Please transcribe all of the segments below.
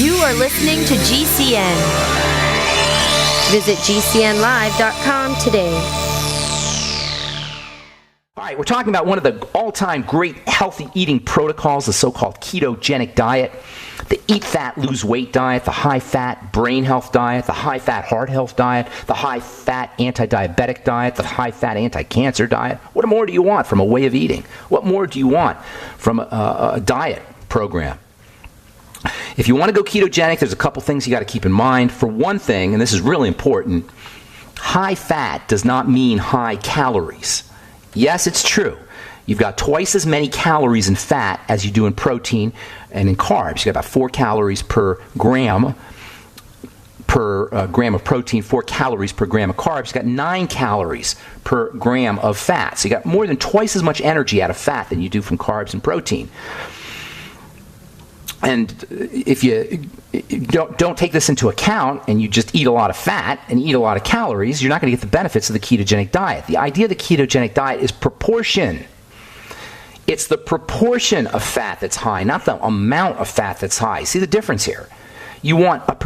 You are listening to GCN. Visit GCNlive.com today. All right, we're talking about one of the all-time great healthy eating protocols, the so-called ketogenic diet, the eat fat, lose weight diet, the high-fat brain health diet, the high-fat heart health diet, the high-fat anti-diabetic diet, the high-fat anti-cancer diet. What more do you want from a way of eating? What more do you want from a diet program? If you want to go ketogenic, there's a couple things you got to keep in mind. For one thing, and this is really important, high fat does not mean high calories. Yes, it's true. You've got twice as many calories in fat as you do in protein and in carbs. You've got about 4 calories per gram of protein, 4 calories per gram of carbs. You've got 9 calories per gram of fat. So you got more than twice as much energy out of fat than you do from carbs and protein. And if you don't take this into account and you just eat a lot of fat and eat a lot of calories, you're not going to get the benefits of the ketogenic diet. The idea of the ketogenic diet is proportion. It's the proportion of fat that's high, not the amount of fat that's high. See the difference here? You want a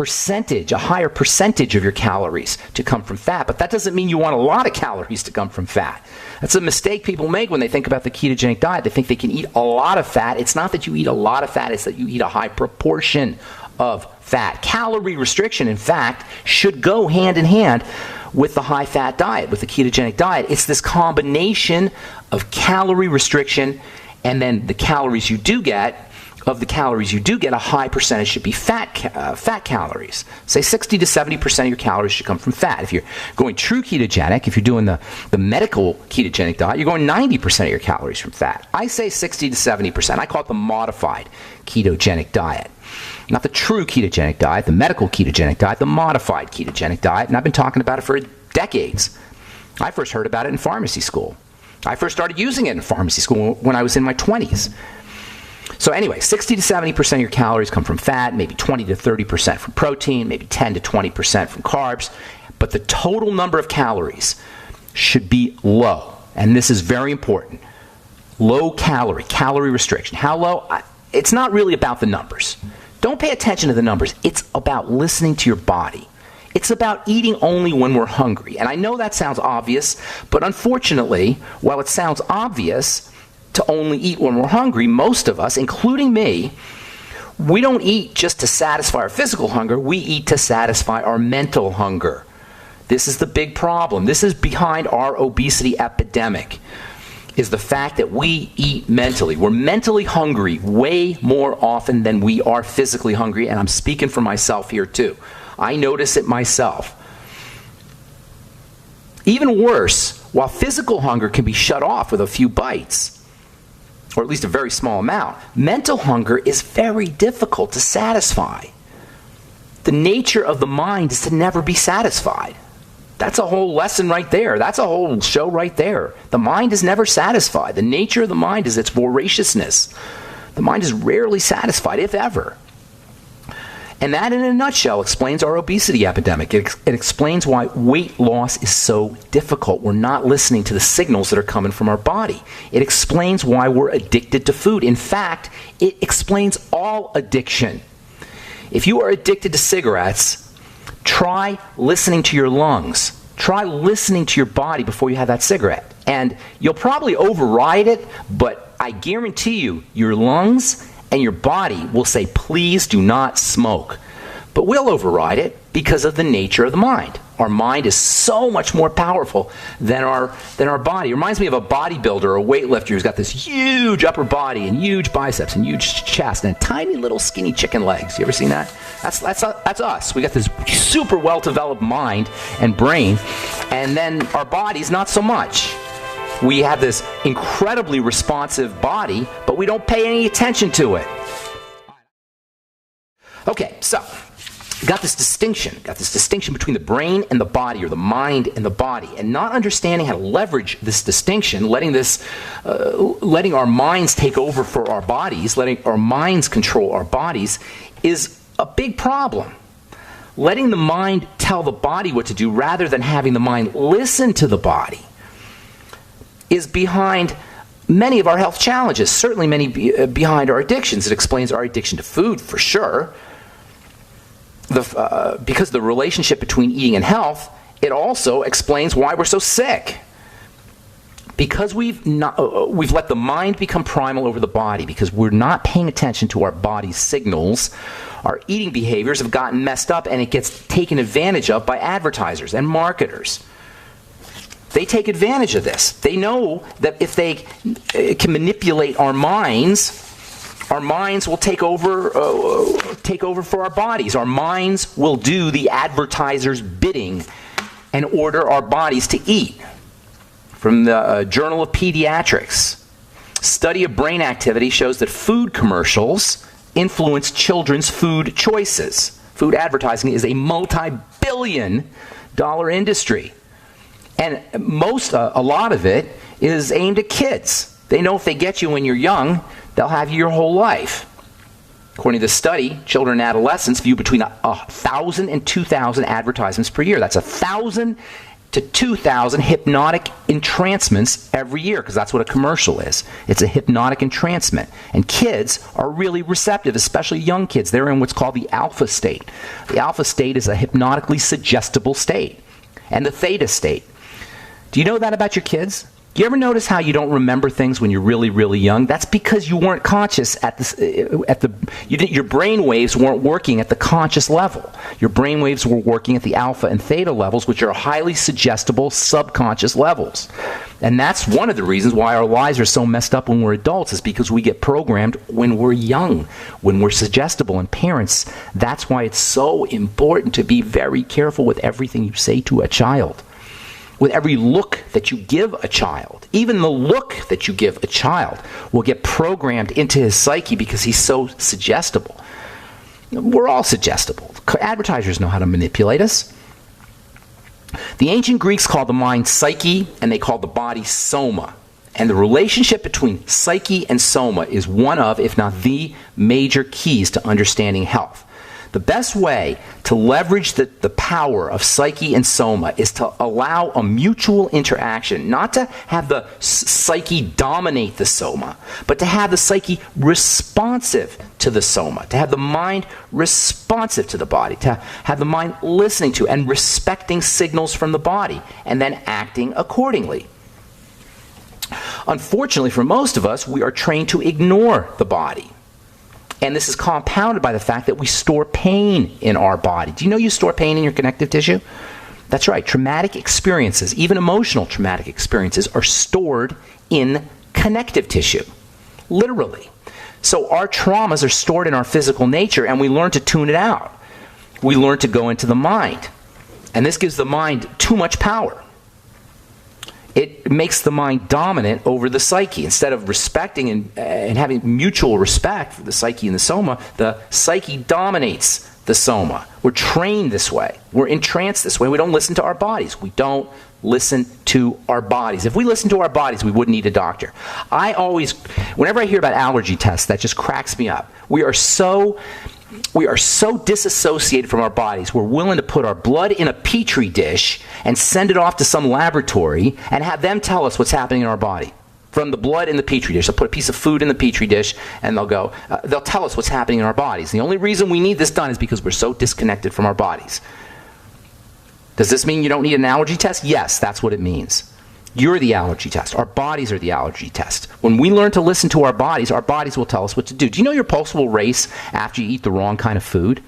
higher percentage of your calories to come from fat, but that doesn't mean you want a lot of calories to come from fat. That's a mistake people make when they think about the ketogenic diet. They think they can eat a lot of fat. It's not that you eat a lot of fat, it's that you eat a high proportion of fat. Calorie restriction, in fact, should go hand in hand with the high-fat diet, with the ketogenic diet. It's this combination of calorie restriction and then the calories you do get. Of the calories you do get, a high percentage should be fat calories. Say 60 to 70% of your calories should come from fat. If you're going true ketogenic, if you're doing the medical ketogenic diet, you're going 90% of your calories from fat. I say 60 to 70%. I call it the modified ketogenic diet. Not the true ketogenic diet, the medical ketogenic diet, the modified ketogenic diet. And I've been talking about it for decades. I first heard about it in pharmacy school. I first started using it in pharmacy school when I was in my 20s. So anyway, 60 to 70% of your calories come from fat, maybe 20 to 30% from protein, maybe 10 to 20% from carbs. But the total number of calories should be low. And this is very important. Low calorie restriction. How low? It's not really about the numbers. Don't pay attention to the numbers. It's about listening to your body. It's about eating only when we're hungry. And I know that sounds obvious, but unfortunately, while it sounds obvious to only eat when we're hungry, most of us, including me, we don't eat just to satisfy our physical hunger. We eat to satisfy our mental hunger. This is the big problem. This is behind our obesity epidemic, is the fact that we eat mentally. We're mentally hungry way more often than we are physically hungry, and I'm speaking for myself here too. I notice it myself. Even worse, while physical hunger can be shut off with a few bites, or at least a very small amount, mental hunger is very difficult to satisfy. The nature of the mind is to never be satisfied. That's a whole lesson right there. That's a whole show right there. The mind is never satisfied. The nature of the mind is its voraciousness. The mind is rarely satisfied, if ever. And that, in a nutshell, explains our obesity epidemic. It explains why weight loss is so difficult. We're not listening to the signals that are coming from our body. It explains why we're addicted to food. In fact, it explains all addiction. If you are addicted to cigarettes, try listening to your lungs. Try listening to your body before you have that cigarette. And you'll probably override it, but I guarantee you, your lungs and your body will say, please do not smoke. But we'll override it because of the nature of the mind. Our mind is so much more powerful than our body. It reminds me of a bodybuilder, a weightlifter who's got this huge upper body and huge biceps and huge chest and tiny little skinny chicken legs. You ever seen that? That's us. We got this super well-developed mind and brain, and then our bodies not so much. We have this incredibly responsive body, but we don't pay any attention to it. Okay, so got this distinction between the brain and the body, or the mind and the body, and not understanding how to leverage this distinction, letting our minds take over for our bodies, letting our minds control our bodies, is a big problem. Letting the mind tell the body what to do rather than having the mind listen to the body is behind many of our health challenges, certainly many behind our addictions. It explains our addiction to food, for sure. because the relationship between eating and health, it also explains why we're so sick. Because we've let the mind become primal over the body, because we're not paying attention to our body's signals, our eating behaviors have gotten messed up, and it gets taken advantage of by advertisers and marketers. They take advantage of this. They know that if they can manipulate our minds will take over for our bodies. Our minds will do the advertiser's bidding and order our bodies to eat. From the Journal of Pediatrics, study of brain activity shows that food commercials influence children's food choices. Food advertising is a multi-billion-dollar industry. And a lot of it is aimed at kids. They know if they get you when you're young, they'll have you your whole life. According to the study, children and adolescents view between 1,000 and 2,000 advertisements per year. That's 1,000 to 2,000 hypnotic entrancements every year, because that's what a commercial is. It's a hypnotic entrancement. And kids are really receptive, especially young kids. They're in what's called the alpha state. The alpha state is a hypnotically suggestible state. And the theta state. Do you know that about your kids? Do you ever notice how you don't remember things when you're really, really young? That's because you weren't conscious your brain waves weren't working at the conscious level. Your brain waves were working at the alpha and theta levels, which are highly suggestible subconscious levels. And that's one of the reasons why our lives are so messed up when we're adults, is because we get programmed when we're young, when we're suggestible. And parents, that's why it's so important to be very careful with everything you say to a child. With every look that you give a child. Even the look that you give a child will get programmed into his psyche because he's so suggestible. We're all suggestible. Advertisers know how to manipulate us. The ancient Greeks called the mind psyche, and they called the body soma. And the relationship between psyche and soma is one of, if not the major keys to understanding health. The best way to leverage the power of psyche and soma is to allow a mutual interaction, not to have the psyche dominate the soma, but to have the psyche responsive to the soma, to have the mind responsive to the body, to have the mind listening to and respecting signals from the body, and then acting accordingly. Unfortunately, for most of us, we are trained to ignore the body. And this is compounded by the fact that we store pain in our body. Do you know you store pain in your connective tissue? That's right. Traumatic experiences, even emotional traumatic experiences, are stored in connective tissue. Literally. So our traumas are stored in our physical nature, and we learn to tune it out. We learn to go into the mind. And this gives the mind too much power. It makes the mind dominant over the psyche. Instead of respecting and having mutual respect for the psyche and the soma, the psyche dominates the soma. We're trained this way. We're entranced this way. We don't listen to our bodies. We don't listen to our bodies. If we listen to our bodies, we wouldn't need a doctor. Whenever I hear about allergy tests, that just cracks me up. We are so disassociated from our bodies. We're willing to put our blood in a petri dish and send it off to some laboratory and have them tell us what's happening in our body. From the blood in the petri dish. They'll put a piece of food in the petri dish and they'll tell us what's happening in our bodies. The only reason we need this done is because we're so disconnected from our bodies. Does this mean you don't need an allergy test? Yes, that's what it means. You're the allergy test. Our bodies are the allergy test. When we learn to listen to our bodies will tell us what to do. Do you know your pulse will race after you eat the wrong kind of food?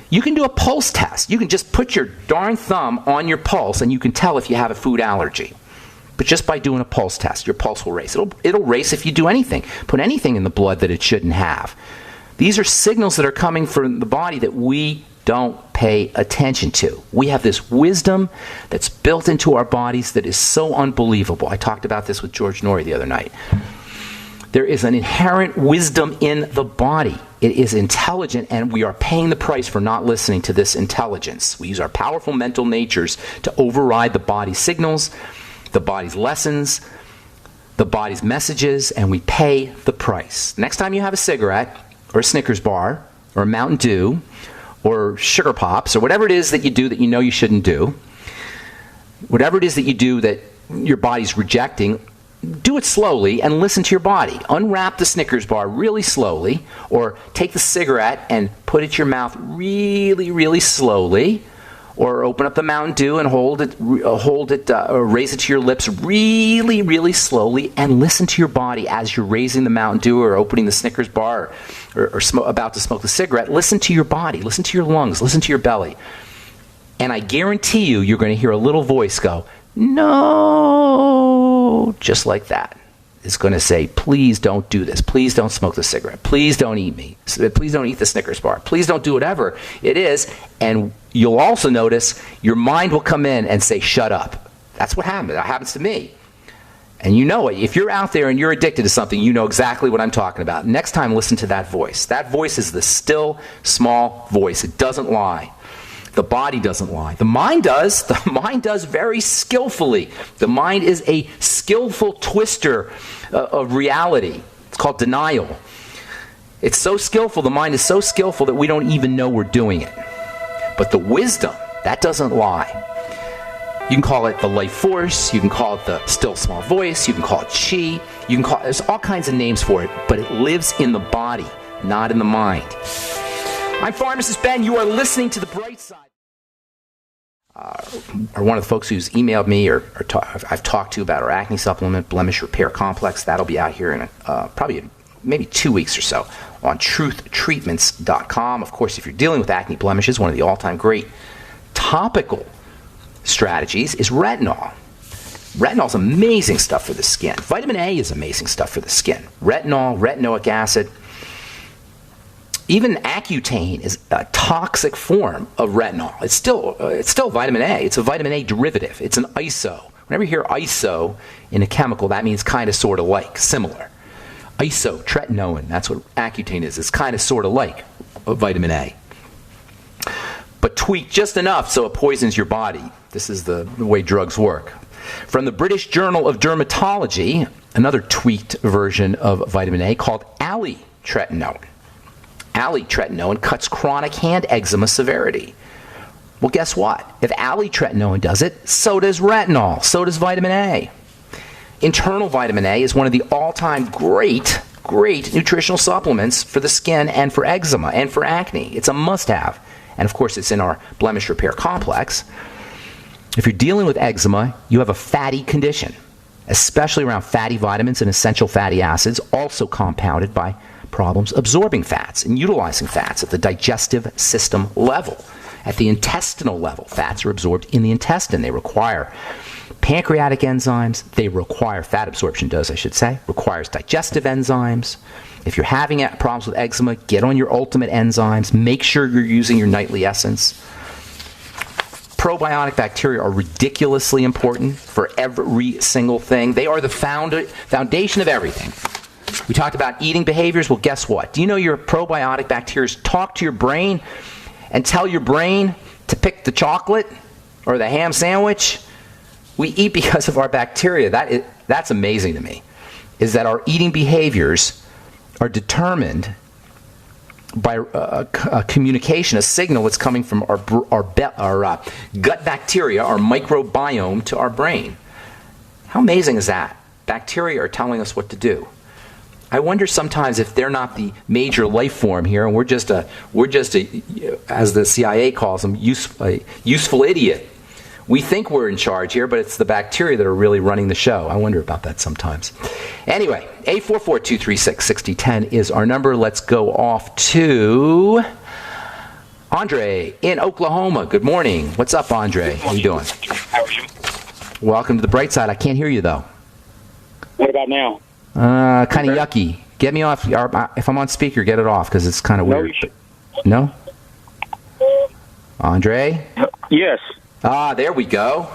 You can do a pulse test. You can just put your darn thumb on your pulse and you can tell if you have a food allergy. But just by doing a pulse test, your pulse will race. It'll race if you do anything. Put anything in the blood that it shouldn't have. These are signals that are coming from the body that we don't pay attention to. We have this wisdom that's built into our bodies that is so unbelievable. I talked about this with George Norrie the other night. There is an inherent wisdom in the body. It is intelligent, and we are paying the price for not listening to this intelligence. We use our powerful mental natures to override the body's signals, the body's lessons, the body's messages, and we pay the price. Next time you have a cigarette or a Snickers bar or a Mountain Dew or sugar pops, or whatever it is that you do that you know you shouldn't do, whatever it is that you do that your body's rejecting, do it slowly and listen to your body. Unwrap the Snickers bar really slowly, or take the cigarette and put it to your mouth really, really slowly, or open up the Mountain Dew and hold it, or raise it to your lips really, really slowly, and listen to your body as you're raising the Mountain Dew or opening the Snickers bar or about to smoke the cigarette. Listen to your body, listen to your lungs, listen to your belly. And I guarantee you're going to hear a little voice go, no, just like that. It's going to say, please don't do this. Please don't smoke the cigarette. Please don't eat me. Please don't eat the Snickers bar. Please don't do whatever it is. And you'll also notice your mind will come in and say, shut up. That's what happens. That happens to me. And you know it. If you're out there and you're addicted to something, you know exactly what I'm talking about. Next time, listen to that voice. That voice is the still, small voice. It doesn't lie. The body doesn't lie. The mind does. The mind does very skillfully. The mind is a skillful twister of reality. It's called denial. It's so skillful, the mind is so skillful that we don't even know we're doing it. But the wisdom, that doesn't lie. You can call it the life force. You can call it the still small voice. You can call it chi. There's all kinds of names for it, but it lives in the body, not in the mind. I'm Pharmacist Ben. You are listening to The Bright Side. Or one of the folks who's emailed me or I've talked to about our acne supplement, Blemish Repair Complex. That'll be out here in probably maybe 2 weeks or so on truthtreatments.com. Of course, if you're dealing with acne blemishes, one of the all-time great topical strategies is retinol. Retinol is amazing stuff for the skin. Vitamin A is amazing stuff for the skin. Retinol, retinoic acid. Even Accutane is a toxic form of retinol. It's still vitamin A. It's a vitamin A derivative. It's an iso. Whenever you hear iso in a chemical, that means kind of, sort of like, similar. Isotretinoin, that's what Accutane is. It's kind of, sort of like vitamin A. But tweaked just enough so it poisons your body. This is the way drugs work. From the British Journal of Dermatology, another tweaked version of vitamin A called alitretinoin. Alitretinoin cuts chronic hand eczema severity. Well, guess what? If alitretinoin does it, so does retinol, so does vitamin A. Internal vitamin A is one of the all-time great nutritional supplements for the skin and for eczema and for acne. It's a must-have. And, of course, it's in our Blemish Repair Complex. If you're dealing with eczema, you have a fatty condition, especially around fatty vitamins and essential fatty acids, also compounded by problems absorbing fats and utilizing fats at the digestive system level. At the intestinal level, fats are absorbed in the intestine. They require pancreatic enzymes. They require fat absorption does, I should say. Requires digestive enzymes. If you're having problems with eczema, get on your ultimate enzymes. Make sure you're using your nightly essence. Probiotic bacteria are ridiculously important for every single thing. They are the foundation of everything. We talked about eating behaviors. Well, guess what? Do you know your probiotic bacteria talk to your brain and tell your brain to pick the chocolate or the ham sandwich? We eat because of our bacteria. That's amazing to me, is that our eating behaviors are determined by a communication, a signal that's coming from our gut bacteria, our microbiome, to our brain. How amazing is that? Bacteria are telling us what to do. I wonder sometimes if they're not the major life form here, and we're just a, as the CIA calls them, useful idiot. We think we're in charge here, but it's the bacteria that are really running the show. I wonder about that sometimes. Anyway, 844-236-6010 is our number. Let's go off to Andre in Oklahoma. Good morning. What's up, Andre? How you doing? How are you? Welcome to the bright side. I can't hear you, though. What about now? Kind of yucky. Get me off. If I'm on speaker, get it off, because it's kind of weird. No? Andre? Yes. There we go.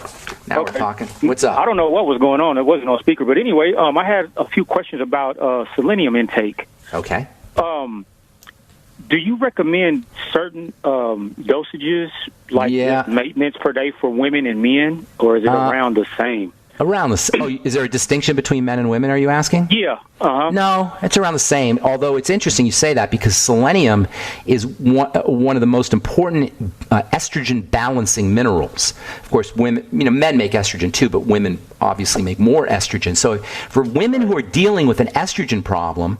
Now we're talking. What's up? I don't know what was going on. It wasn't on speaker. But anyway, I had a few questions about selenium intake. Okay. Do you recommend certain dosages, like maintenance per day for women and men, or is it around the same? Around the is there a distinction between men and women, are you asking? Yeah. No, it's around the same, although it's interesting you say that because selenium is one of the most important estrogen balancing minerals. Of course, women, men make estrogen too, but women obviously make more estrogen. So for women who are dealing with an estrogen problem,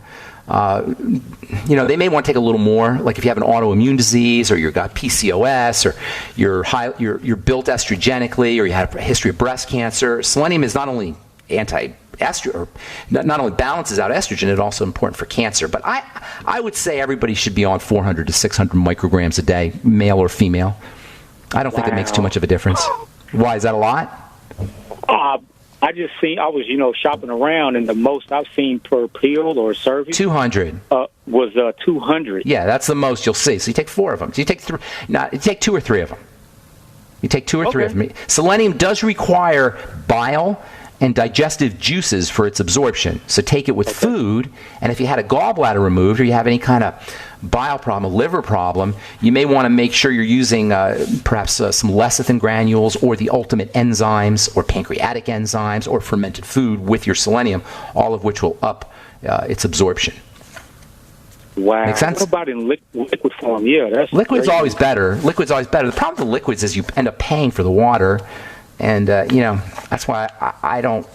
they may want to take a little more, like if you have an autoimmune disease or you've got PCOS or you're built estrogenically or you have a history of breast cancer. Selenium is not only anti-estrogen, or not only balances out estrogen, it's also important for cancer. But I would say everybody should be on 400 to 600 micrograms a day, male or female. I don't think it makes too much of a difference. Why, is that a lot? I was, shopping around, and the most I've seen per pill or serving 200 was 200. Yeah, that's the most you'll see. So you take 4 of them. So you take three. No, you take 2 or 3 of them. You take 2 or 3 of them. Selenium does require bile and digestive juices for its absorption. So take it with food, and if you had a gallbladder removed or you have any kind of bile problem, a liver problem, you may want to make sure you're using perhaps some lecithin granules or the ultimate enzymes or pancreatic enzymes or fermented food with your selenium, all of which will up its absorption. Wow. Make sense? What about in liquid form? Yeah, that's liquid's crazy. always better. Liquid's always better. The problem with liquids is you end up paying for the water. And, that's why I don't,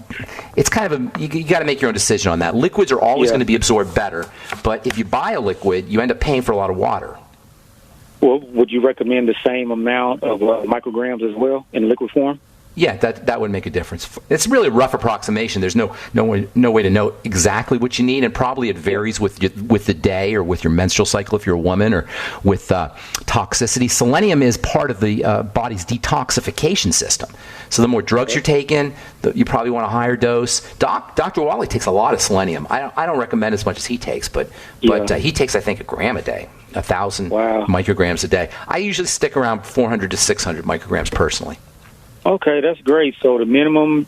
it's kind of you got to make your own decision on that. Liquids are always going to be absorbed better. But if you buy a liquid, you end up paying for a lot of water. Well, would you recommend the same amount of micrograms as well in liquid form? Yeah, that would make a difference. It's really a rough approximation. There's no way to know exactly what you need, and probably it varies with the day or with your menstrual cycle if you're a woman, or with toxicity. Selenium is part of the body's detoxification system. So the more drugs you're taking, you probably want a higher dose. Dr. Wally takes a lot of selenium. I don't recommend as much as he takes, but he takes, I think, 1 gram a day, 1,000 micrograms a day. I usually stick around 400 to 600 micrograms personally. Okay, that's great. So the minimum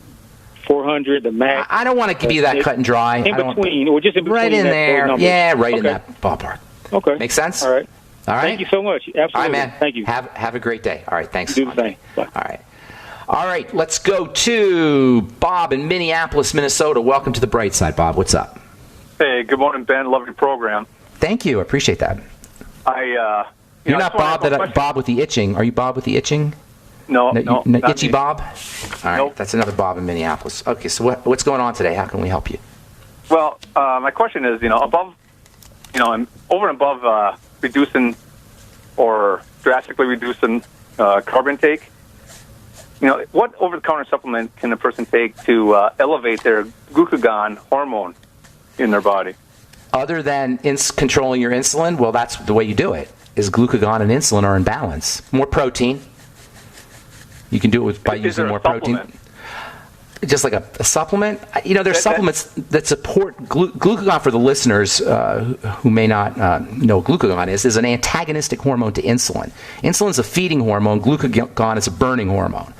400, the max. I don't want to give you that cut and dry. In between, or just in between. Right in there. Yeah, right in that ballpark. Okay. Make sense? All right. Thank you so much. Absolutely. All right, man. Thank you. Have a great day. All right, thanks. Do the same. Bye. All right, let's go to Bob in Minneapolis, Minnesota. Welcome to the bright side, Bob. What's up? Hey, good morning, Ben. Love your program. Thank you. I appreciate that. You're not Bob with the itching. Are you Bob with the itching? No, Itchy me. Bob? All right, Nope. That's another Bob in Minneapolis. Okay, so what's going on today? How can we help you? Well, my question is, over and above reducing or drastically reducing carb intake, what over-the-counter supplement can a person take to elevate their glucagon hormone in their body? Other than controlling your insulin, well, that's the way you do it, is glucagon and insulin are in balance. More protein. You can do it by using more protein. Just like a supplement. There's supplements that support glucagon. For the listeners who may not know what glucagon is an antagonistic hormone to insulin. Insulin is a feeding hormone. Glucagon is a burning hormone.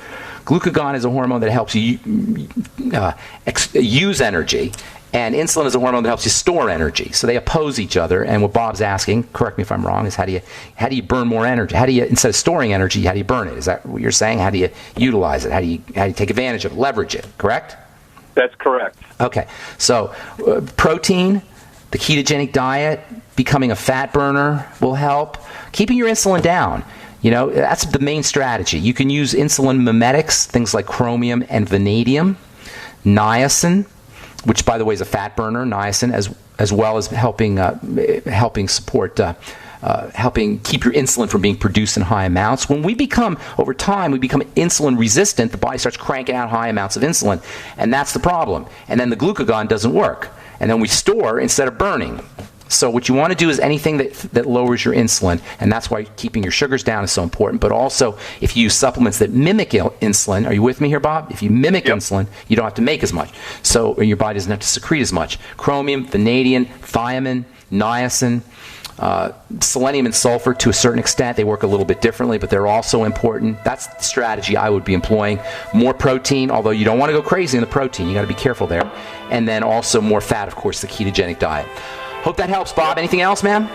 Glucagon is a hormone that helps you use energy, and insulin is a hormone that helps you store energy. So they oppose each other. And what Bob's asking, correct me if I'm wrong, is how do you burn more energy? How do you, instead of storing energy, how do you burn it? Is that what you're saying? How do you utilize it? How do you take advantage of it, leverage it? Correct? That's correct. Okay. So protein, the ketogenic diet, becoming a fat burner will help. Keeping your insulin down. That's the main strategy. You can use insulin mimetics, things like chromium and vanadium, niacin, which, by the way, is a fat burner, niacin, as well as helping support, helping keep your insulin from being produced in high amounts. When over time, we become insulin resistant, the body starts cranking out high amounts of insulin, and that's the problem. And then the glucagon doesn't work. And then we store instead of burning. So what you want to do is anything that lowers your insulin, and that's why keeping your sugars down is so important. But also, if you use supplements that mimic insulin, are you with me here, Bob? If you mimic insulin, you don't have to make as much. So your body doesn't have to secrete as much. Chromium, vanadium, thiamine, niacin, selenium and sulfur to a certain extent. They work a little bit differently, but they're also important. That's the strategy I would be employing. More protein, although you don't want to go crazy in the protein. You got to be careful there. And then also more fat, of course, the ketogenic diet. Hope that helps, Bob. Anything else, ma'am?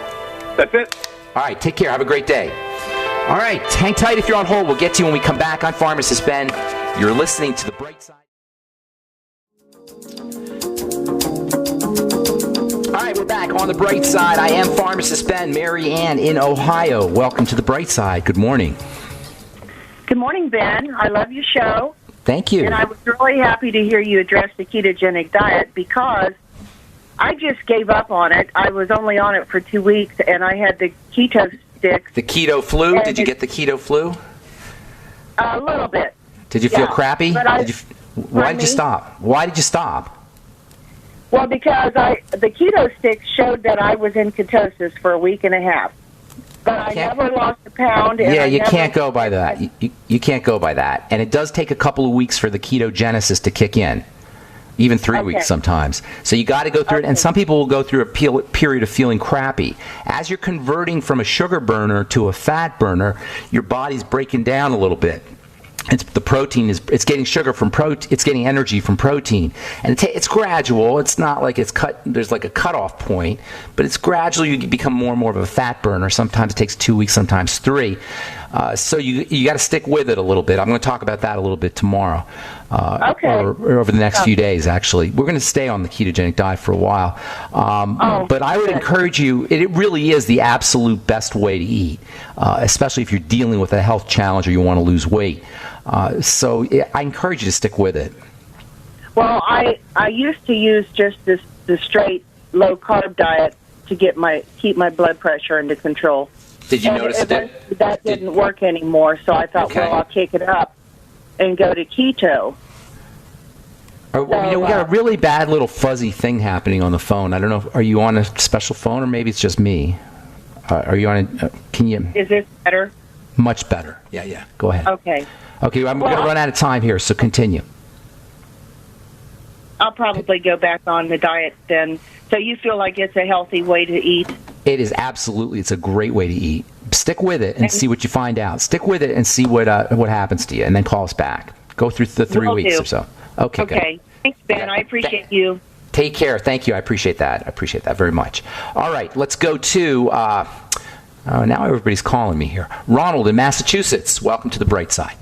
That's it. All right, take care. Have a great day. All right, hang tight if you're on hold. We'll get to you when we come back. I'm Pharmacist Ben. You're listening to The Bright Side. All right, we're back on the bright side. I am Pharmacist Ben, Mary Ann in Ohio. Welcome to the bright side. Good morning. Good morning, Ben. I love your show. Thank you. And I was really happy to hear you address the ketogenic diet because I just gave up on it. I was only on it for 2 weeks, and I had the keto sticks. The keto flu? Did you get the keto flu? A little bit. Did you feel crappy? Why did you stop? Why did you stop? Well, because the keto sticks showed that I was in ketosis for a week and a half. But I never lost a pound. And you can't go by that. You can't go by that. And it does take a couple of weeks for the ketogenesis to kick in, even 3 weeks sometimes. So you got to go through it. And some people will go through a period of feeling crappy. As you're converting from a sugar burner to a fat burner, your body's breaking down a little bit. The protein it's getting sugar from protein. It's getting energy from protein, and it's gradual. It's not like it's cut. There's like a cutoff point, but it's gradual. You become more and more of a fat burner. Sometimes it takes 2 weeks, sometimes 3. So you got to stick with it a little bit. I'm going to talk about that a little bit tomorrow, or over the next few days. Actually, we're going to stay on the ketogenic diet for a while. But I would encourage you. It really is the absolute best way to eat, especially if you're dealing with a health challenge or you want to lose weight. So I encourage you to stick with it. Well, I used to use just the straight low carb diet to keep my blood pressure under control. Did you notice that didn't work anymore? So I thought, well, I'll kick it up and go to keto. We got a really bad little fuzzy thing happening on the phone. I don't know. Are you on a special phone, or maybe it's just me? Are you on? Can you? Is this better? Much better. Yeah. Go ahead. Okay. Okay, I'm going to run out of time here, so continue. I'll probably go back on the diet then. So you feel like it's a healthy way to eat? It is absolutely. It's a great way to eat. Stick with it and see what you find out. Stick with it and see what happens to you, and then call us back. Go through the 3 weeks or so. Okay. Good. Thanks, Ben. I appreciate you. Take care. Thank you. I appreciate that. I appreciate that very much. All right, let's go to... now everybody's calling me here. Ronald in Massachusetts. Welcome to the bright side.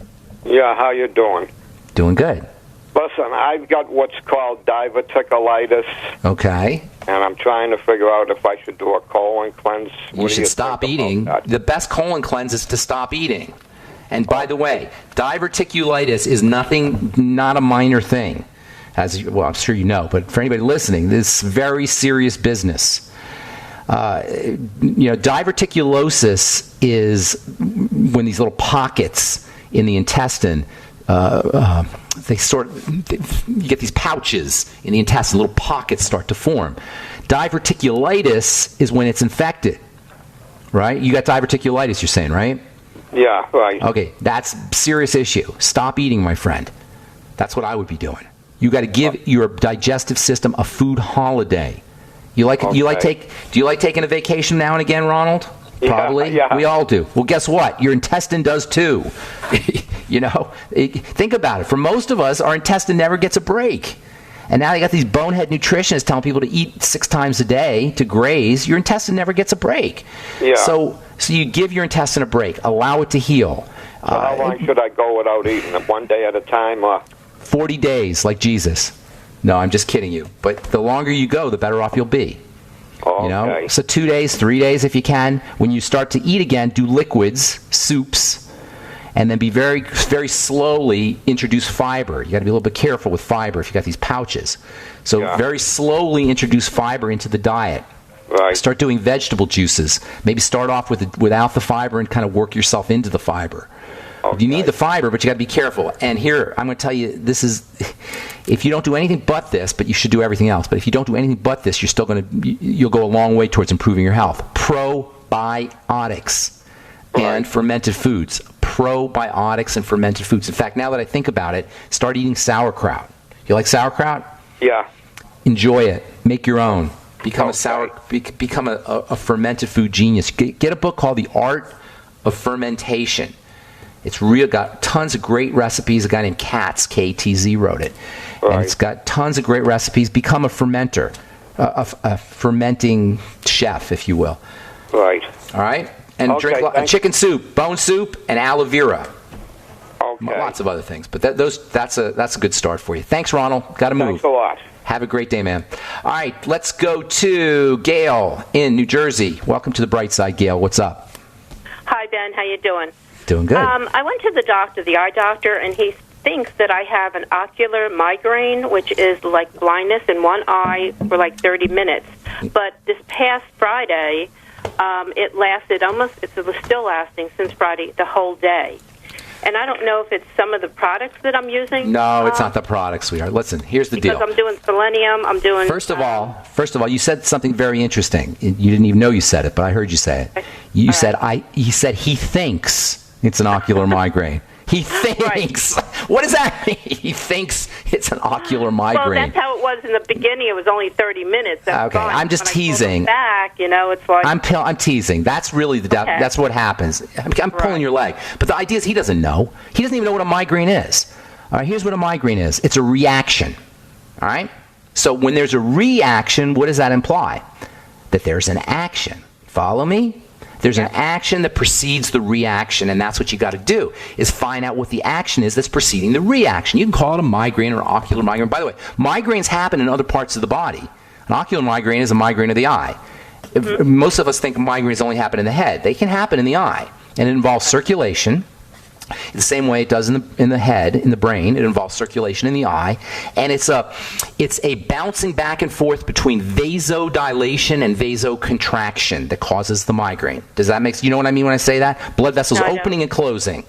Yeah, how you doing? Doing good. Listen, I've got what's called diverticulitis. Okay. And I'm trying to figure out if I should do a colon cleanse. You should stop eating. The best colon cleanse is to stop eating. And by the way, diverticulitis is not a minor thing. I'm sure you know, but for anybody listening, this is very serious business. Diverticulosis is when these little pockets in the intestine, you get these pouches in the intestine, little pockets start to form. Diverticulitis is when it's infected, right? You got diverticulitis, you're saying, right? Yeah, right. Okay, that's a serious issue. Stop eating, my friend. That's what I would be doing. You got to give your digestive system a food holiday. Do you like taking a vacation now and again, Ronald? Probably. Yeah. We all do. Well, guess what? Your intestine does too. Think about it. For most of us, our intestine never gets a break. And now you got these bonehead nutritionists telling people to eat 6 times a day to graze. Your intestine never gets a break. Yeah. So you give your intestine a break. Allow it to heal. So how long should I go without eating? 1 day at a time? 40 days, like Jesus. No, I'm just kidding you. But the longer you go, the better off you'll be. Okay. So 2 days, 3 days if you can. When you start to eat again, do liquids, soups, and then be very, very slowly introduce fiber. You got to be a little bit careful with fiber if you got these pouches. So very slowly introduce fiber into the diet. Right. Start doing vegetable juices. Maybe start off without the fiber and kind of work yourself into the fiber. Okay. You need the fiber, but you got to be careful. And here, I'm going to tell you, if you don't do anything but this, but you should do everything else. But if you don't do anything but this, you'll go a long way towards improving your health. Probiotics and fermented foods. Probiotics and fermented foods. In fact, now that I think about it, start eating sauerkraut. You like sauerkraut? Yeah. Enjoy it. Make your own. Become a fermented food genius. Get a book called The Art of Fermentation. It's got tons of great recipes. A guy named Katz, K-T-Z, wrote it. Right. And it's got tons of great recipes. Become a fermenter, a fermenting chef, if you will. Right. All right? And drink chicken soup, bone soup, and aloe vera. Okay. Lots of other things. But that's a good start for you. Thanks, Ronald. Got to move. Thanks a lot. Have a great day, man. All right, let's go to Gale in New Jersey. Welcome to the bright side, Gale. What's up? Hi, Ben. How you doing? Doing good. I went to the doctor, the eye doctor, and he thinks that I have an ocular migraine, which is like blindness in one eye for like 30 minutes. But this past Friday, it lasted it was still lasting since Friday, the whole day. And I don't know if it's some of the products that I'm using. No, it's not the products, sweetheart. Listen, here's the deal. Because I'm doing selenium. I'm doing. First of all, you said something very interesting. You didn't even know you said it, but I heard you say it. You said he thinks it's an ocular migraine. He thinks. Right. What does that mean? He thinks it's an ocular migraine. Well, that's how it was in the beginning. It was only 30 minutes. That's okay, fine. I'm just teasing. Back, it's like I'm teasing. That's really that's what happens. I'm pulling your leg. But the idea is he doesn't know. He doesn't even know what a migraine is. All right, here's what a migraine is. It's a reaction. All right? So when there's a reaction, what does that imply? That there's an action. Follow me? There's an action that precedes the reaction, and that's what you got to do, is find out what the action is that's preceding the reaction. You can call it a migraine or ocular migraine. By the way, migraines happen in other parts of the body. An ocular migraine is a migraine of the eye. Most of us think migraines only happen in the head. They can happen in the eye, and it involves circulation. The same way it does in the head, in the brain, it involves circulation in the eye, and it's a bouncing back and forth between vasodilation and vasocontraction that causes the migraine. Does that make sense? You know what I mean when I say that? Blood vessels opening and closing.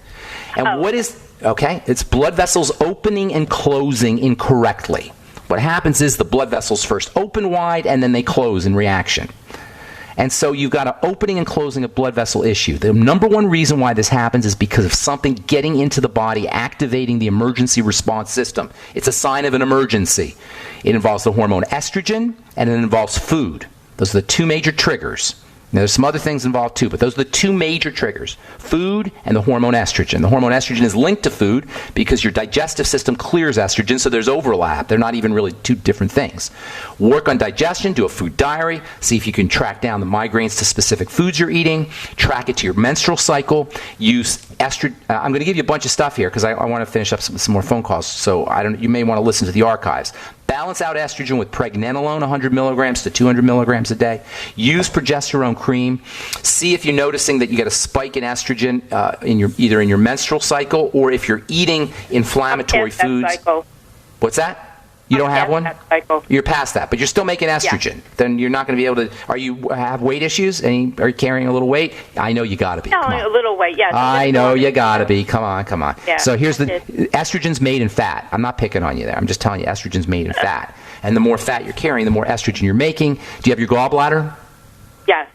And what is it's blood vessels opening and closing incorrectly. What happens is the blood vessels first open wide and then they close in reaction. And so you've got an opening and closing of blood vessel issue. The number one reason why this happens is because of something getting into the body, activating the emergency response system. It's a sign of an emergency. It involves the hormone estrogen, and it involves food. Those are the two major triggers. Now, there's some other things involved too, but those are the two major triggers, food and the hormone estrogen. The hormone estrogen is linked to food because your digestive system clears estrogen, so there's overlap. They're not even really two different things. Work on digestion, do a food diary, see if you can track down the migraines to specific foods you're eating, track it to your menstrual cycle, use estrogen. I'm going to give you a bunch of stuff here because I want to finish up some more phone calls, so you may want to listen to the archives. Balance out estrogen with pregnenolone, 100 milligrams to 200 milligrams a day. Use progesterone cream. See if you're noticing that you get a spike in estrogen either in your menstrual cycle or if you're eating inflammatory foods. Cycle. What's that? You don't have one? Cycle. You're past that, but you're still making estrogen. Yeah. Then you're not going to be able to. Are you have weight issues? Are you carrying a little weight? I know you got to be. No, a little weight. Yes. I know you got to be. Come on. Yeah, so here's estrogen's made in fat. I'm not picking on you there. I'm just telling you, estrogen's made in fat. And the more fat you're carrying, the more estrogen you're making. Do you have your gallbladder? Yes.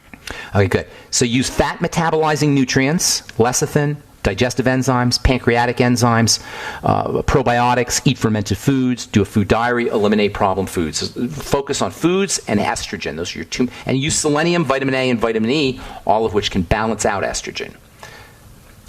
Okay, good. So use fat metabolizing nutrients, lecithin, digestive enzymes, pancreatic enzymes, probiotics, eat fermented foods, do a food diary, eliminate problem foods. Focus on foods and estrogen. Those are your two. And use selenium, vitamin A, and vitamin E, all of which can balance out estrogen.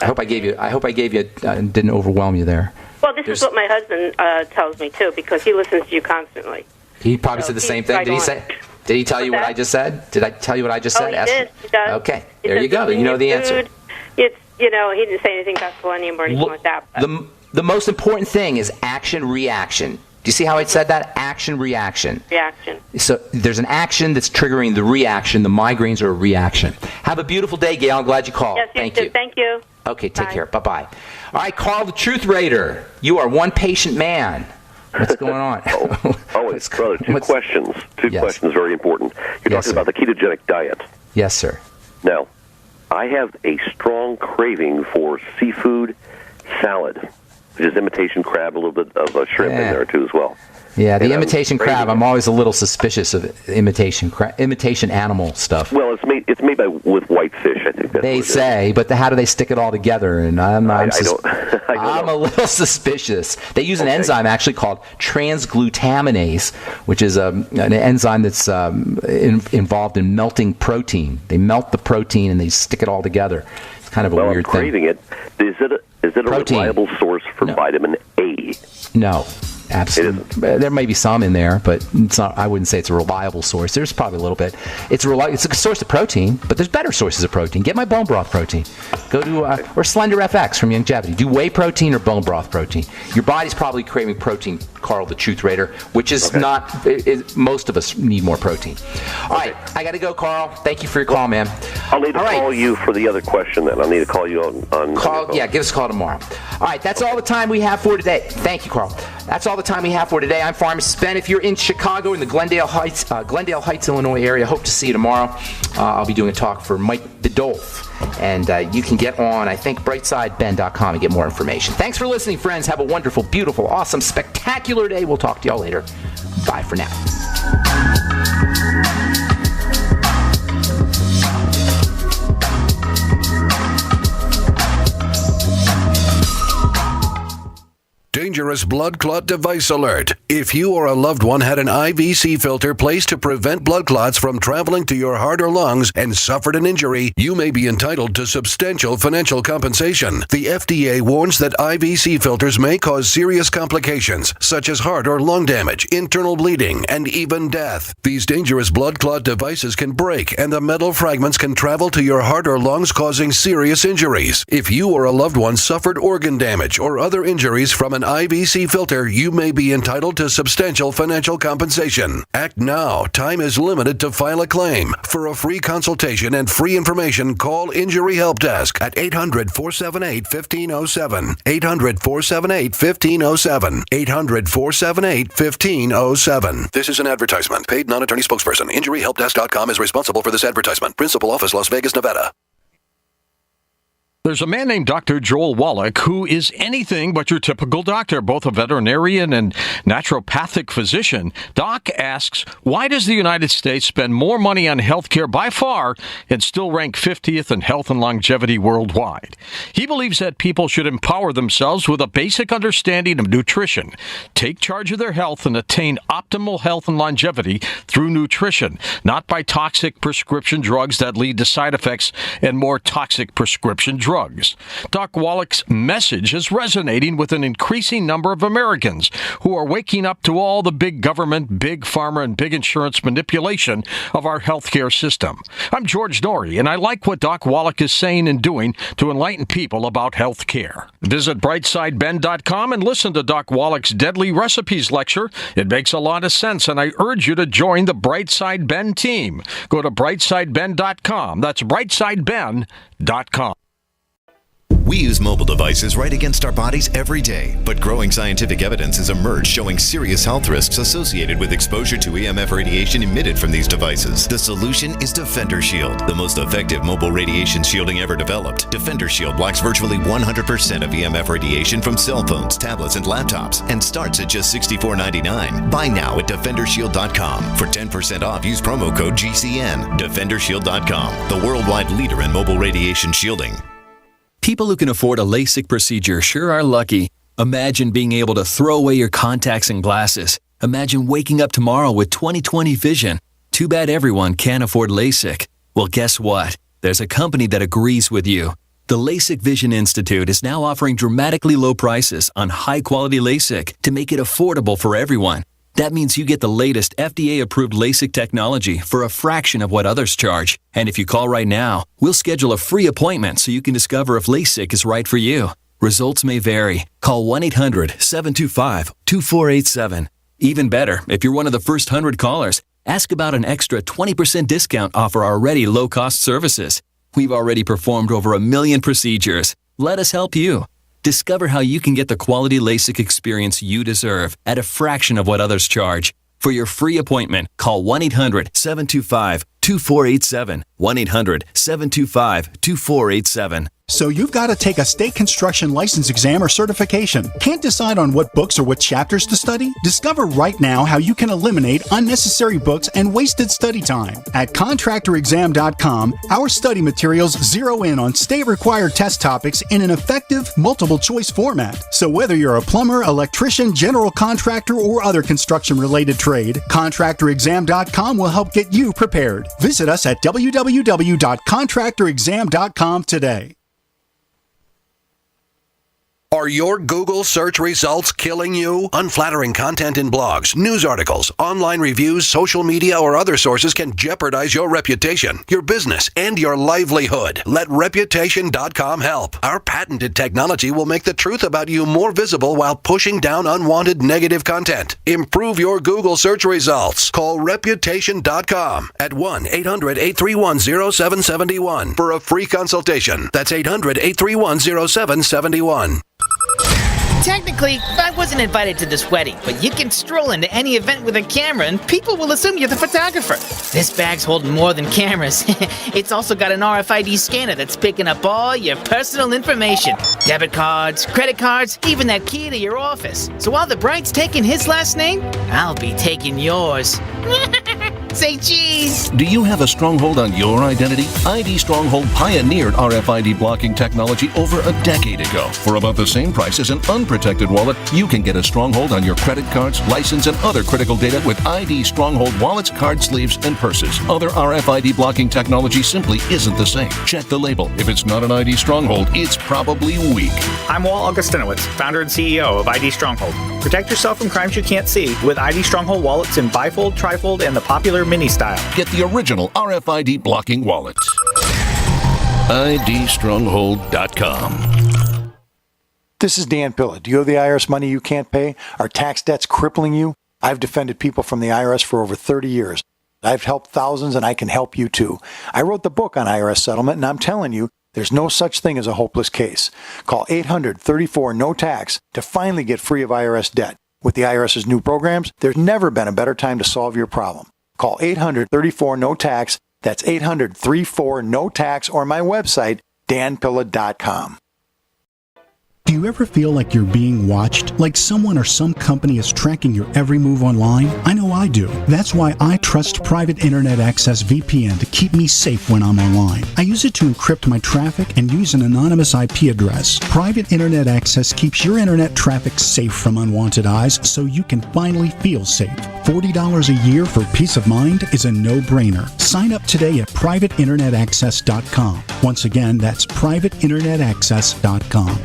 I hope I gave you didn't overwhelm you there. Well, this is what my husband tells me too, because he listens to you constantly. He probably said the same thing. Did he tell you what I just said? Did I tell you what I just said? He did. He does. Okay, there you go. You know the answer. It's he didn't say anything about selenium or anything like that. The most important thing is action-reaction. Do you see how I said that? Action-reaction. Reaction. So there's an action that's triggering the reaction. The migraines are a reaction. Have a beautiful day, Gail. I'm glad you called. Yes, Thank you. Thank you. Okay, take care. Bye-bye. All right, Carl, the Truth Raider. You are one patient man. What's going on? It's brother. Two questions. Two questions, very important. You're talking about the ketogenic diet. Yes, sir. Now, I have a strong craving for seafood salad, which is imitation crab, a little bit of shrimp in there too as well. Yeah, the imitation crab. I'm always a little suspicious of imitation animal stuff. Well, it's made with white fish. I think they say, but how do they stick it all together? And I'm I don't I'm a little suspicious. They use an enzyme actually called transglutaminase, which is an enzyme that's involved in melting protein. They melt the protein and they stick it all together. It's kind of a weird thing. I'm craving it. Is it a reliable source for vitamin A? No. Absolutely. There may be some in there, but it's not. I wouldn't say it's a reliable source. There's probably a little bit. It's a source of protein, but there's better sources of protein. Get my bone broth protein. Go to or Slender FX from Longevity. Do whey protein or bone broth protein. Your body's probably craving protein, Carl, the Truth Raider, which is not. Most of us need more protein. All right, I got to go, Carl. Thank you for your call, man. I'll need to call you for the other question. Then I'll need to call you on call. Yeah, give us a call tomorrow. All right, that's all the time we have for today. Thank you, Carl. That's all the time we have for today. I'm Pharmacist Ben. If you're in Chicago, in the Glendale Heights, Illinois area, hope to see you tomorrow. I'll be doing a talk for Mike Bidolph. And you can get on, I think, brightsideben.com and get more information. Thanks for listening, friends. Have a wonderful, beautiful, awesome, spectacular day. We'll talk to y'all later. Bye for now. Dangerous blood clot device alert. If you or a loved one had an IVC filter placed to prevent blood clots from traveling to your heart or lungs and suffered an injury, you may be entitled to substantial financial compensation. The FDA warns that IVC filters may cause serious complications, such as heart or lung damage, internal bleeding, and even death. These dangerous blood clot devices can break, and the metal fragments can travel to your heart or lungs, causing serious injuries. If you or a loved one suffered organ damage or other injuries from an IVC filter, you may be entitled to substantial financial compensation. Act now. Time is limited to file a claim. For a free consultation and free information, call Injury Help Desk at 800-478-1507. 800-478-1507. 800-478-1507. This is an advertisement. Paid non-attorney spokesperson. InjuryHelpDesk.com is responsible for this advertisement. Principal office, Las Vegas, Nevada. There's a man named Dr. Joel Wallach who is anything but your typical doctor, both a veterinarian and naturopathic physician. Doc asks, why does the United States spend more money on healthcare by far and still rank 50th in health and longevity worldwide? He believes that people should empower themselves with a basic understanding of nutrition, take charge of their health, and attain optimal health and longevity through nutrition, not by toxic prescription drugs that lead to side effects and more toxic prescription drugs. Doc Wallach's message is resonating with an increasing number of Americans who are waking up to all the big government, big pharma, and big insurance manipulation of our healthcare system. I'm George Norrie, and I like what Doc Wallach is saying and doing to enlighten people about healthcare. Visit brightsideben.com and listen to Doc Wallach's Deadly Recipes lecture. It makes a lot of sense, and I urge you to join the Brightside Ben team. Go to brightsideben.com. That's brightsideben.com. We use mobile devices right against our bodies every day, but growing scientific evidence has emerged showing serious health risks associated with exposure to EMF radiation emitted from these devices. The solution is Defender Shield, the most effective mobile radiation shielding ever developed. Defender Shield blocks virtually 100% of EMF radiation from cell phones, tablets, and laptops, and starts at just $64.99. Buy now at DefenderShield.com. For 10% off, use promo code GCN. DefenderShield.com, the worldwide leader in mobile radiation shielding. People who can afford a LASIK procedure sure are lucky. Imagine being able to throw away your contacts and glasses. Imagine waking up tomorrow with 20/20 vision. Too bad everyone can't afford LASIK. Well, guess what? There's a company that agrees with you. The LASIK Vision Institute is now offering dramatically low prices on high-quality LASIK to make it affordable for everyone. That means you get the latest FDA-approved LASIK technology for a fraction of what others charge. And if you call right now, we'll schedule a free appointment so you can discover if LASIK is right for you. Results may vary. Call 1-800-725-2487. Even better, if you're one of the first 100 callers, ask about an extra 20% discount off our already low-cost services. We've already performed over 1 million procedures. Let us help you. Discover how you can get the quality LASIK experience you deserve at a fraction of what others charge. For your free appointment, call 1-800-725-2487. 1-800-725-2487. So you've got to take a state construction license exam or certification. Can't decide on what books or what chapters to study? Discover right now how you can eliminate unnecessary books and wasted study time. At contractorexam.com, our study materials zero in on state-required test topics in an effective, multiple-choice format. So whether you're a plumber, electrician, general contractor, or other construction-related trade, contractorexam.com will help get you prepared. Visit us at www.contractorexam.com today. Are your Google search results killing you? Unflattering content in blogs, news articles, online reviews, social media, or other sources can jeopardize your reputation, your business, and your livelihood. Let Reputation.com help. Our patented technology will make the truth about you more visible while pushing down unwanted negative content. Improve your Google search results. Call Reputation.com at 1-800-831-0771 for a free consultation. That's 800-831-0771. Technically, I wasn't invited to this wedding, but you can stroll into any event with a camera and people will assume you're the photographer. This bag's holding more than cameras. It's also got an RFID scanner that's picking up all your personal information. Debit cards, credit cards, even that key to your office. So while the bride's taking his last name, I'll be taking yours. Say cheese! Do you have a stronghold on your identity? ID Stronghold pioneered RFID blocking technology over a decade ago. For about the same price as an unprotected wallet, you can get a stronghold on your credit cards, license, and other critical data with ID Stronghold wallets, card sleeves, and purses. Other RFID blocking technology simply isn't the same. Check the label. If it's not an ID Stronghold, it's probably weak. I'm Walt Augustinowicz, founder and CEO of ID Stronghold. Protect yourself from crimes you can't see with ID Stronghold wallets in bifold, trifold, and the popular mini style. Get the original RFID blocking wallet. IDstronghold.com. This is Dan Pilla. Do you owe the IRS money you can't pay? Are tax debts crippling you? I've defended people from the IRS for over 30 years. I've helped thousands, and I can help you too. I wrote the book on IRS settlement, and I'm telling you, there's no such thing as a hopeless case. Call 800-34-NO-TAX to finally get free of IRS debt. With the IRS's new programs, there's never been a better time to solve your problem. Call 800-34-NO-TAX. That's 800-34-NO-TAX, or my website, danpilla.com. Do you ever feel like you're being watched? Like someone or some company is tracking your every move online? I know I do. That's why I trust Private Internet Access VPN to keep me safe when I'm online. I use it to encrypt my traffic and use an anonymous IP address. Private Internet Access keeps your internet traffic safe from unwanted eyes so you can finally feel safe. $40 a year for peace of mind is a no-brainer. Sign up today at privateinternetaccess.com. Once again, that's privateinternetaccess.com.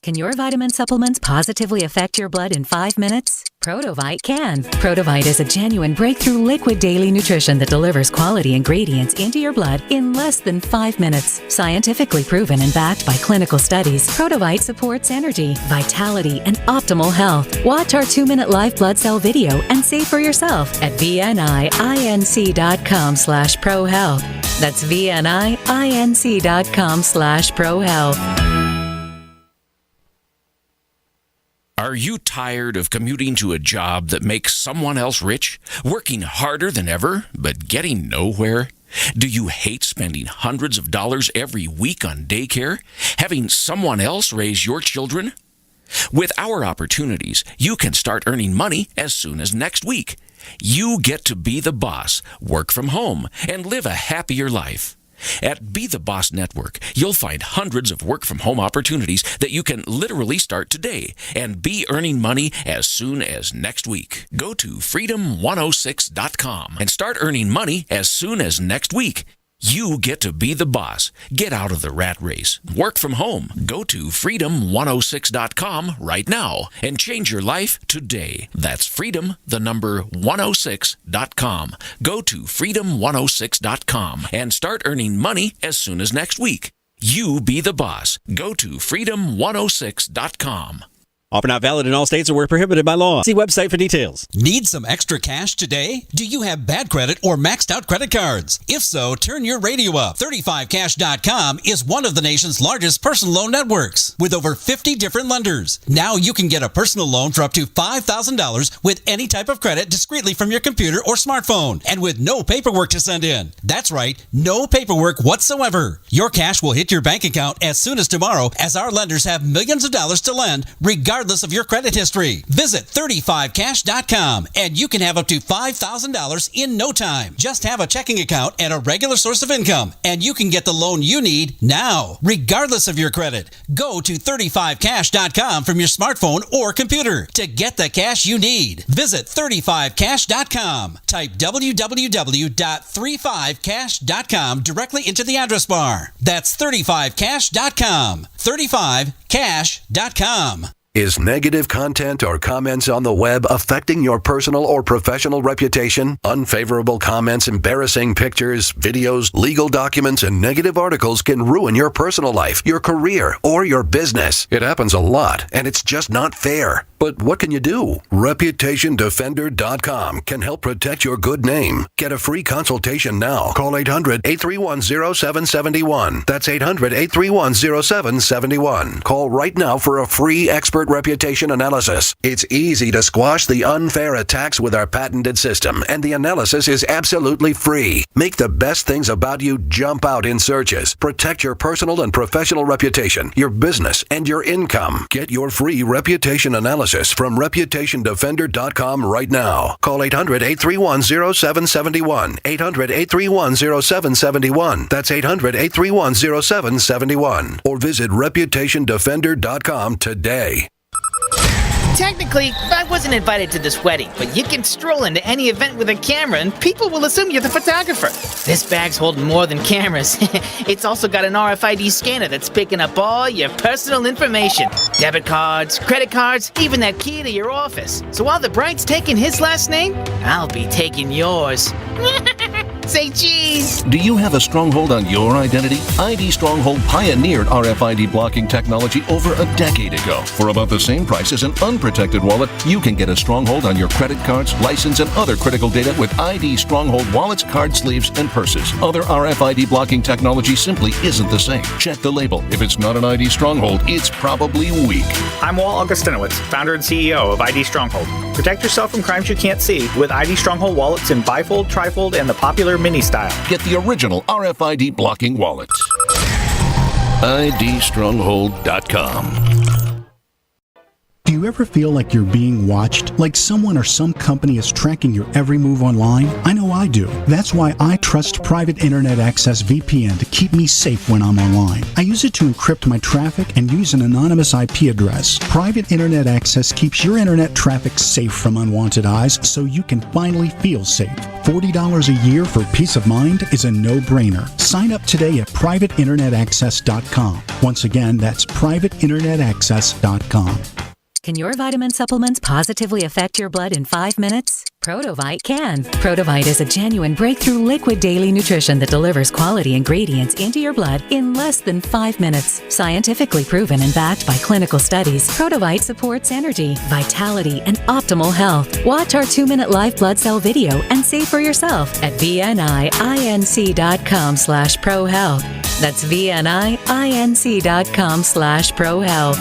Can your vitamin supplements positively affect your blood in 5 minutes? Protovite can. Protovite is a genuine breakthrough liquid daily nutrition that delivers quality ingredients into your blood in less than 5 minutes. Scientifically proven and backed by clinical studies, Protovite supports energy, vitality, and optimal health. Watch our 2-minute live blood cell video and see for yourself at vninc.com/prohealth. That's vninc.com/prohealth. Are you tired of commuting to a job that makes someone else rich, working harder than ever, but getting nowhere? Do you hate spending hundreds of dollars every week on daycare, having someone else raise your children? With our opportunities, you can start earning money as soon as next week. You get to be the boss, work from home, and live a happier life. At Be the Boss Network, you'll find hundreds of work-from-home opportunities that you can literally start today and be earning money as soon as next week. Go to freedom106.com and start earning money as soon as next week. You get to be the boss. Get out of the rat race. Work from home. Go to freedom106.com right now and change your life today. That's freedom106.com. Go to freedom106.com and start earning money as soon as next week. You be the boss. Go to freedom106.com. Offer not valid in all states or where prohibited by law. See website for details. Need some extra cash today? Do you have bad credit or maxed out credit cards? If so, turn your radio up. 35cash.com is one of the nation's largest personal loan networks with over 50 different lenders. Now you can get a personal loan for up to $5,000 with any type of credit discreetly from your computer or smartphone and with no paperwork to send in. That's right, no paperwork whatsoever. Your cash will hit your bank account as soon as tomorrow as our lenders have millions of dollars to lend regardless regardless of your credit history. Visit 35cash.com and you can have up to $5,000 in no time. Just have a checking account and a regular source of income, and you can get the loan you need now, regardless of your credit. Go to 35cash.com from your smartphone or computer to get the cash you need. Visit 35cash.com. Type www.35cash.com directly into the address bar. That's 35cash.com. 35cash.com. Is negative content or comments on the web affecting your personal or professional reputation? Unfavorable comments, embarrassing pictures, videos, legal documents, and negative articles can ruin your personal life, your career, or your business. It happens a lot, and it's just not fair. But what can you do? ReputationDefender.com can help protect your good name. Get a free consultation now. Call 800-831-0771. That's 800-831-0771. Call right now for a free expert reputation analysis. It's easy to squash the unfair attacks with our patented system, and the analysis is absolutely free. Make the best things about you jump out in searches. Protect your personal and professional reputation, your business, and your income. Get your free reputation analysis from ReputationDefender.com right now. Call 800-831-0771. 800-831-0771. That's 800-831-0771. Or visit ReputationDefender.com today. Technically, I wasn't invited to this wedding, but you can stroll into any event with a camera and people will assume you're the photographer. This bag's holding more than cameras. It's also got an RFID scanner that's picking up all your personal information. Debit cards, credit cards, even that key to your office. So while the bride's taking his last name, I'll be taking yours. Say cheese! Do you have a stronghold on your identity? ID Stronghold pioneered RFID blocking technology over a decade ago. For about the same price as an unprotected wallet, you can get a stronghold on your credit cards, license, and other critical data with ID Stronghold wallets, card sleeves, and purses. Other RFID blocking technology simply isn't the same. Check the label. If it's not an ID Stronghold, it's probably weak. I'm Walt Augustinowitz, founder and CEO of ID Stronghold. Protect yourself from crimes you can't see with ID Stronghold wallets in bifold, trifold, and the popular mini style. Get the original RFID blocking wallet. IDstronghold.com. Do you ever feel like you're being watched? Like someone or some company is tracking your every move online? I know I do. That's why I trust Private Internet Access VPN to keep me safe when I'm online. I use it to encrypt my traffic and use an anonymous IP address. Private Internet Access keeps your internet traffic safe from unwanted eyes so you can finally feel safe. $40 a year for peace of mind is a no-brainer. Sign up today at privateinternetaccess.com. Once again, that's privateinternetaccess.com. Can your vitamin supplements positively affect your blood in 5 minutes? Protovite can. Protovite is a genuine breakthrough liquid daily nutrition that delivers quality ingredients into your blood in less than 5 minutes. Scientifically proven and backed by clinical studies, Protovite supports energy, vitality, and optimal health. Watch our 2-minute live blood cell video and see for yourself at vninc.com/prohealth. That's vninc.com/prohealth.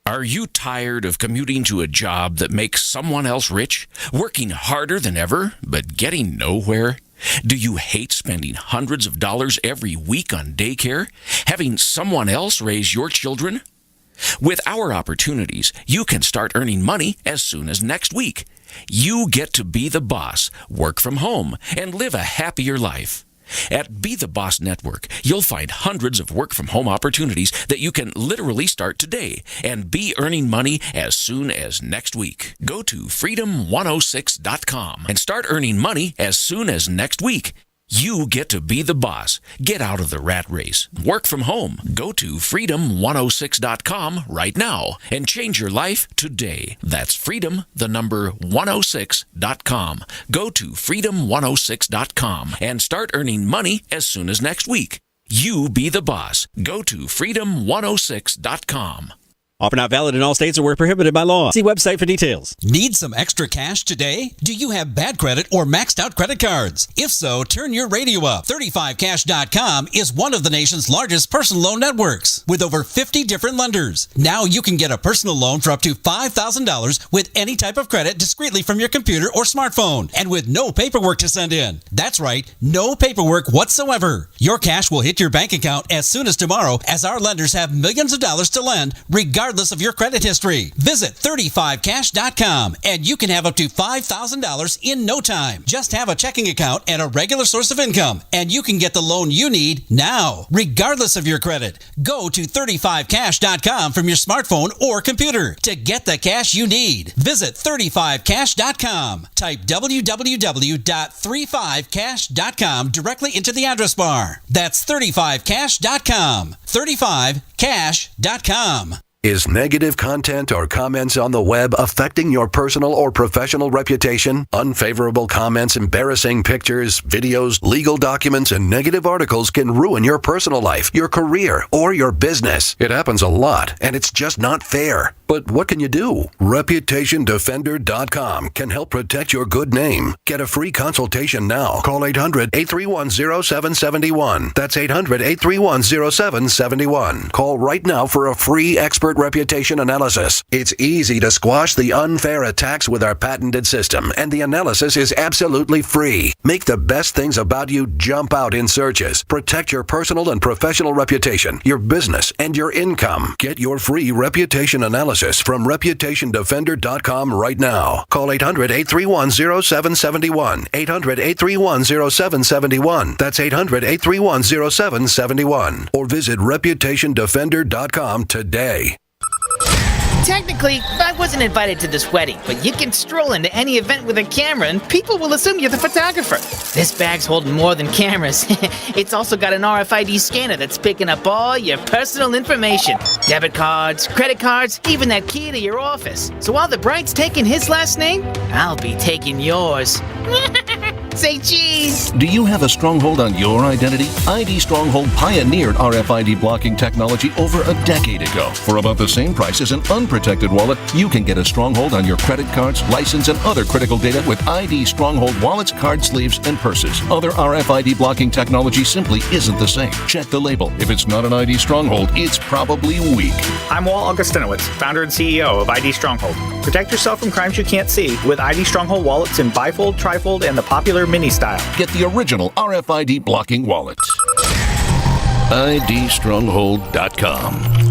Are you tired of commuting to a job that makes someone else rich? Working harder than ever, but getting nowhere? Do you hate spending hundreds of dollars every week on daycare? Having someone else raise your children? With our opportunities, you can start earning money as soon as next week. You get to be the boss, work from home, and live a happier life. At Be the Boss Network, you'll find hundreds of work-from-home opportunities that you can literally start today and be earning money as soon as next week. Go to freedom106.com and start earning money as soon as next week. You get to be the boss. Get out of the rat race. Work from home. Go to freedom106.com right now and change your life today. That's freedom106.com. Go to freedom106.com and start earning money as soon as next week. You be the boss. Go to freedom106.com. Offer not valid in all states or where prohibited by law. See website for details. Need some extra cash today? Do you have bad credit or maxed out credit cards? If so, turn your radio up. 35cash.com is one of the nation's largest personal loan networks with over 50 different lenders. Now you can get a personal loan for up to $5,000 with any type of credit discreetly from your computer or smartphone and with no paperwork to send in. That's right, no paperwork whatsoever. Your cash will hit your bank account as soon as tomorrow, as our lenders have millions of dollars to lend regardless of your credit history. Visit 35cash.com and you can have up to $5,000 in no time. Just have a checking account and a regular source of income and you can get the loan you need now, regardless of your credit. Go to 35cash.com from your smartphone or computer to get the cash you need. Visit 35cash.com. Type www.35cash.com directly into the address bar. That's 35cash.com. 35cash.com. Is negative content or comments on the web affecting your personal or professional reputation? Unfavorable comments, embarrassing pictures, videos, legal documents, and negative articles can ruin your personal life, your career, or your business. It happens a lot, and it's just not fair. But what can you do? ReputationDefender.com can help protect your good name. Get a free consultation now. Call 800-831-0771. That's 800-831-0771. Call right now for a free expert reputation analysis. It's easy to squash the unfair attacks with our patented system, and the analysis is absolutely free. Make the best things about you jump out in searches. Protect your personal and professional reputation, your business, and your income. Get your free reputation analysis from ReputationDefender.com right now. Call 800-831-0771. 800-831-0771. That's 800-831-0771. Or visit ReputationDefender.com today. Technically, I wasn't invited to this wedding, but you can stroll into any event with a camera and people will assume you're the photographer. This bag's holding more than cameras. It's also got an RFID scanner that's picking up all your personal information. Debit cards, credit cards, even that key to your office. So while the bride's taking his last name, I'll be taking yours. Say cheese! Do you have a stronghold on your identity? ID Stronghold pioneered RFID blocking technology over a decade ago. For about the same price as an unprotected wallet, you can get a stronghold on your credit cards, license, and other critical data with ID Stronghold wallets, card sleeves, and purses. Other RFID blocking technology simply isn't the same. Check the label. If it's not an ID Stronghold, it's probably weak. I'm Walt Augustinowitz, founder and CEO of ID Stronghold. Protect yourself from crimes you can't see with ID Stronghold wallets in bifold, trifold, and the popular mini style. Get the original RFID blocking wallet. IDstronghold.com.